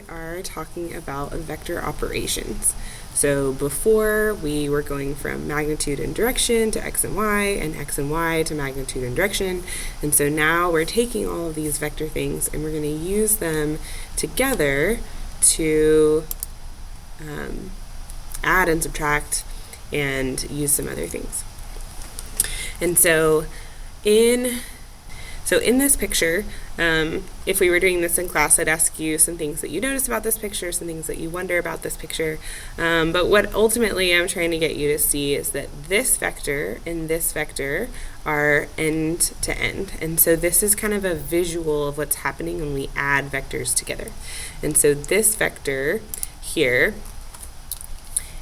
are talking about vector operations. So before we were going from magnitude and direction to x and y to magnitude and direction. And so now we're taking all of these vector things and we're going to use them together to add and subtract and use some other things. And so in this picture, if we were doing this in class, I'd ask you some things that you notice about this picture, some things that you wonder about this picture. But what ultimately I'm trying to get you to see is that this vector and this vector are end to end. And so this is kind of a visual of what's happening when we add vectors together. And so this vector here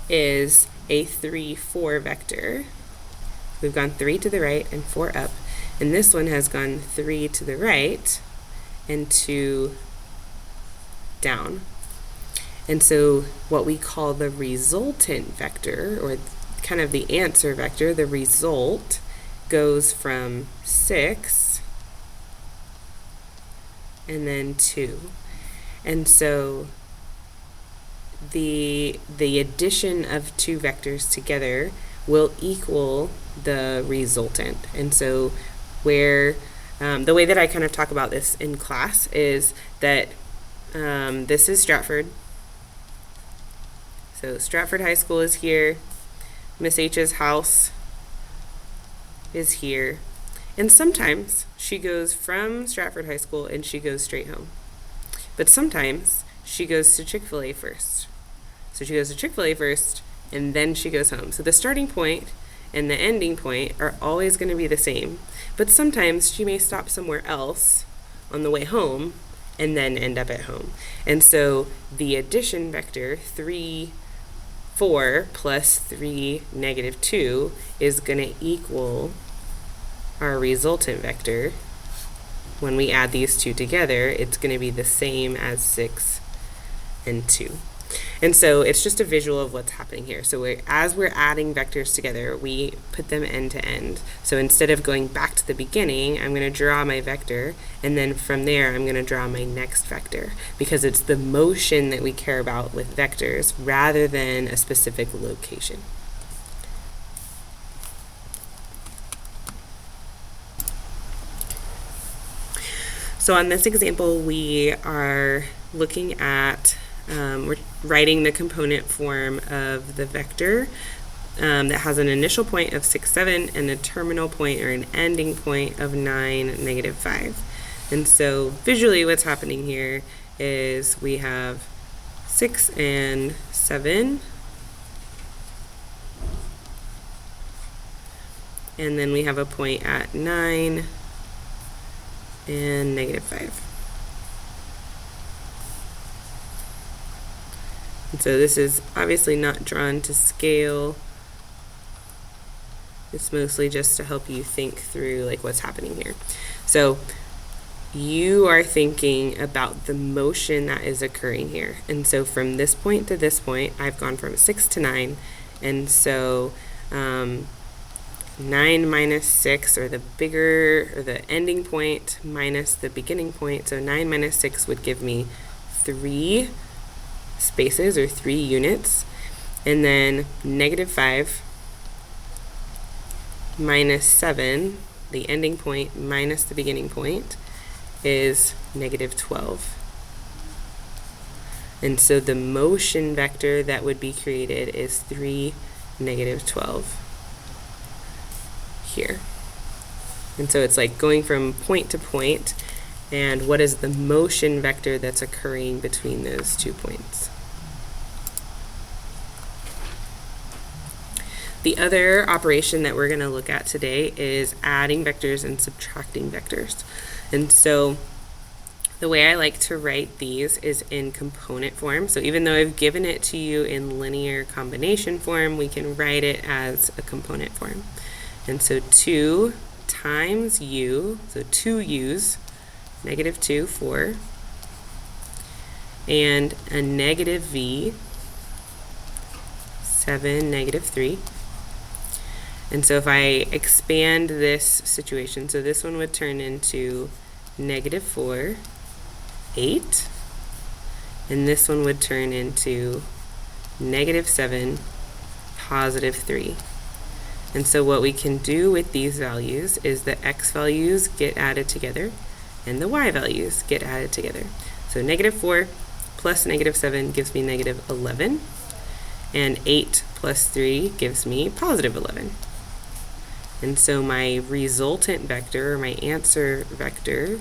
is a 3, 4 vector. We've gone 3 to the right and 4 up. And this one has gone 3 to the right and 2 down. And so what we call the resultant vector, or kind of the answer vector, the result, goes from 6 and then 2. And so the addition of two vectors together will equal the resultant. And so where the way that I kind of talk about this in class is that this is Stratford. So Stratford High School is here. Miss H's house is here. And sometimes she goes from Stratford High School and she goes straight home. But sometimes she goes to Chick-fil-A first. So she goes to Chick-fil-A first and then she goes home. So the starting point and the ending point are always going to be the same. But sometimes she may stop somewhere else on the way home and then end up at home. And so the addition vector, 3, 4 plus 3, negative 2, is going to equal our resultant vector. When we add these two together, it's going to be the same as 6 and 2. And so it's just a visual of what's happening here. So as we're adding vectors together, we put them end to end. So instead of going back to the beginning, I'm going to draw my vector, and then from there I'm going to draw my next vector, because it's the motion that we care about with vectors rather than a specific location. So on this example, we are looking at we're writing the component form of the vector that has an initial point of 6, 7 and a terminal point or an ending point of 9, negative 5. And so visually what's happening here is we have 6 and 7, and then we have a point at 9 and negative 5. And so this is obviously not drawn to scale. It's mostly just to help you think through like what's happening here. So you are thinking about the motion that is occurring here. And so from this point to this point, I've gone from 6 to 9. And so 9 minus 6, or the bigger, or the ending point minus the beginning point. So 9 minus 6 would give me 3 spaces, or 3 units. And then negative 5 minus 7, the ending point minus the beginning point, is negative 12. And so the motion vector that would be created is 3, negative 12 here. And so it's like going from point to point, and what is the motion vector that's occurring between those 2 points. The other operation that we're going to look at today is adding vectors and subtracting vectors. And so the way I like to write these is in component form. So even though I've given it to you in linear combination form, we can write it as a component form. And so 2 times u, so 2 u's, negative 2, 4, and a negative v, 7, negative 3. And so if I expand this situation, so this one would turn into negative 4, 8, and this one would turn into -7, +3. And so what we can do with these values is the x values get added together and the y values get added together. So -4 plus -7 gives me -11, and 8 plus 3 gives me +11. And so my resultant vector, or my answer vector,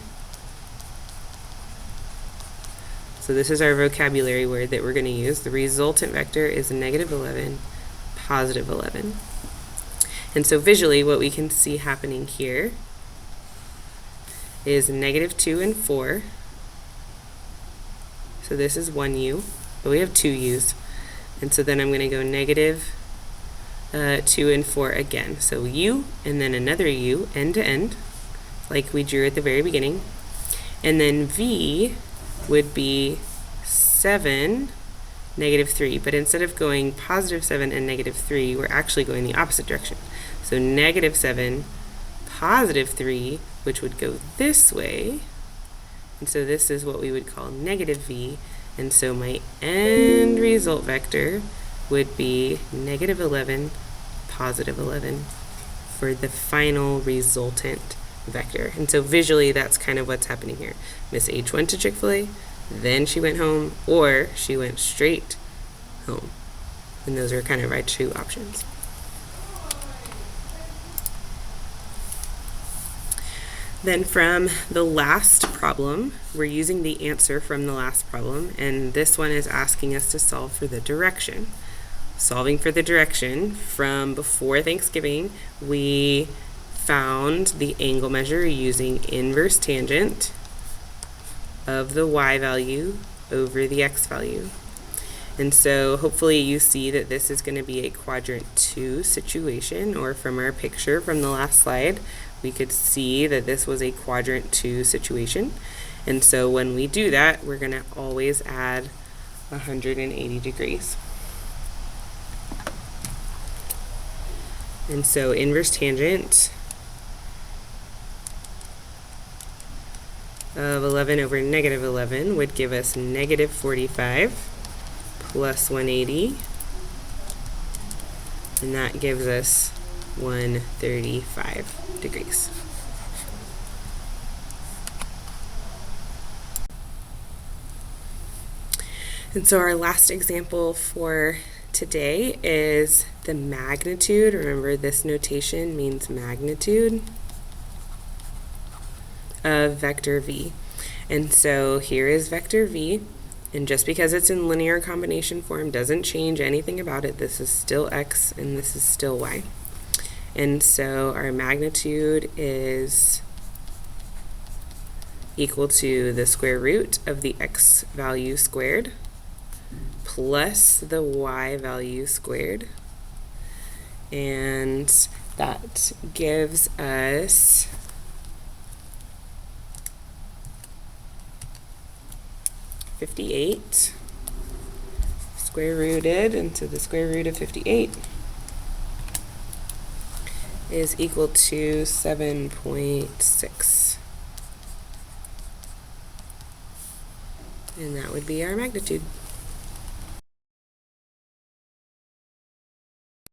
so this is our vocabulary word that we're going to use. The resultant vector is -11, +11. And so visually what we can see happening here is -2 and 4. So this is one u, but we have two u's. And so then I'm going to go -2 and 4 again. So u and then another u, end to end, like we drew at the very beginning. And then v would be 7, -3, but instead of going +7 and -3, we're actually going the opposite direction. So -7, +3, which would go this way, and so this is what we would call -v, and so my end result vector would be -11, +11 for the final resultant vector. And so visually that's kind of what's happening here. Miss H went to Chick-fil-A, then she went home, or she went straight home. And those are kind of our two options. Then from the last problem, we're using the answer from the last problem, and this one is asking us to solve for the direction. Solving for the direction, from before Thanksgiving, we found the angle measure using inverse tangent of the y value over the x value. And so hopefully you see that this is going to be a quadrant 2 situation, or from our picture from the last slide, we could see that this was a quadrant 2 situation. And so when we do that, we're going to always add 180 degrees. And so inverse tangent of 11 over -11 would give us -45 plus 180, and that gives us 135 degrees. And so our last example for today is the magnitude. Remember, this notation means magnitude of vector v. And so here is vector v, and just because it's in linear combination form doesn't change anything about it. This is still x and this is still y. And so our magnitude is equal to the square root of the x value squared plus the y value squared, and that gives us (58) square rooted into the square root of 58 is equal to 7.6, and that would be our magnitude.